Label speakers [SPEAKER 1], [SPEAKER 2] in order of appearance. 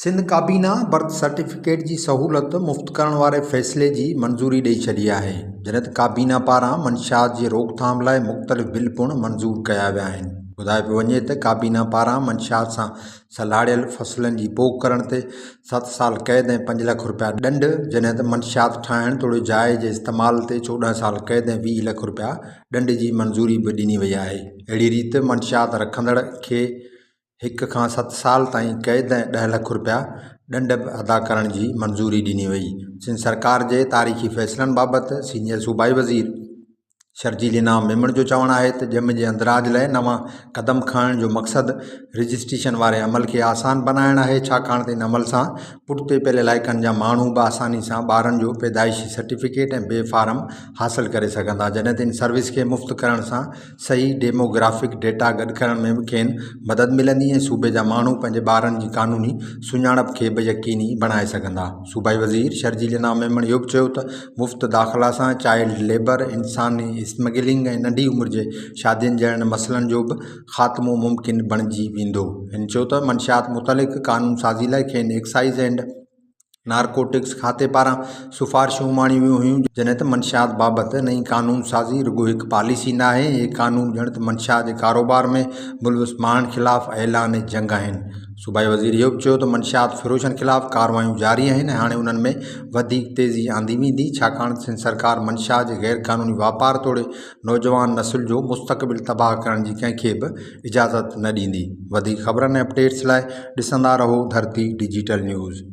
[SPEAKER 1] सिंध काबीना berth certificate की सहूलत मुफ़्त करण वारे फ़ैसिले की मंज़ूरी ॾेई छॾी आहे। जॾहिं त काबीना पारां मंशियात जी रोकथाम लाइ मुख़्तलिफ़ बिल पिणु मंज़ूर कया विया आहिनि। ॿुधायो पियो वञे त काबीना पारां मंशियात सां सलाड़ियल फ़सलनि जी पोख करण ते 7 साल क़ैद ऐं 5 लाख रुपया ॾंड, जॾहिं त मंशियात ठाहिण तोड़े जाइ जे इस्तेमाल ते 14 साल क़ैद ऐं 20 लाख रुपया ॾंड जी मंज़ूरी बि ॾिनी वई आहे। अहिड़ी रीति मंशियात रखंदड़ खे 1 खां 7 साल ताईं क़ैद ऐं 10 लाख रुपया ॾंड अदा करण जी मंज़ूरी ॾिनी वई। सिंध सरकार जे तारीख़ी फ़ैसिलनि बाबति सीनियर सूबाई वज़ीर शर्जील इनाम मेमण जो चवणु आहे त ॼम जे अंदराज लाइ नवां क़दम खणण जो मक़सदु रजिस्ट्रेशन वारे अमल खे आसान बनाइणु आहे, छाकाणि त इन अमल सां पुठिते पियल इलाइक़नि जा माण्हू बि आसानी सां ॿारनि जो पैदाइशी सर्टिफिकेट ऐं ॿिए फार्म हासिलु करे सघंदा, जॾहिं त इन सर्विस खे मुफ़्त करण सां सही डेमोग्राफिक डेटा गॾु करण में बि खेनि मदद मिलंदी ऐं सूबे जा माण्हू पंहिंजे ॿारनि जी क़ानूनी सुञाणप खे बि यकीनी बणाए सघंदा। सूबाई वज़ीर शर्जील इनाम मेमण इहो बि चयो त मुफ़्त दाख़िला सां चाइल्ड लेबर, इंसानी स्मगलिंग ऐं नंढी उमिरि जे शादियुनि जहिड़नि मसइलनि जो बि ख़ात्मो मुमकिन बणिजी वेंदो। हिन चयो त मंशियात मुतलिक़ क़ानून साज़ी लाइ खेनि एक्साइज़ एंड नारकोटिक्स खाते पारां सिफ़ारिशूं माणियूं वियूं हुयूं, जॾहिं त मंशियात बाबति नई क़ानून साज़ी रुॻो हिकु पॉलिसी न आहे। इहे क़ानून ॼण त मंशियात जे कारोबार में मुलविस माण्हुनि ख़िलाफ़ु ऐलान जंग आहिनि। सूबाई वज़ीर इहो बि चयो त मंशियात फ़िरोशनि ख़िलाफ़ु कार्रवायूं जारी आहिनि ऐं हाणे उन्हनि में वधीक तेज़ी आंदी वेंदी, छाकाणि त सिंध सरकार मंशियात जे ग़ैर क़ानूनी वापार तोड़े नौजवान नसुल जो मुस्तक़बिल तबाह करण जी कंहिंखे बि इजाज़त न ॾींदी। वधीक ख़बरनि ऐं अपडेट्स लाइ ॾिसंदा रहो धरती डिजिटल न्यूज़।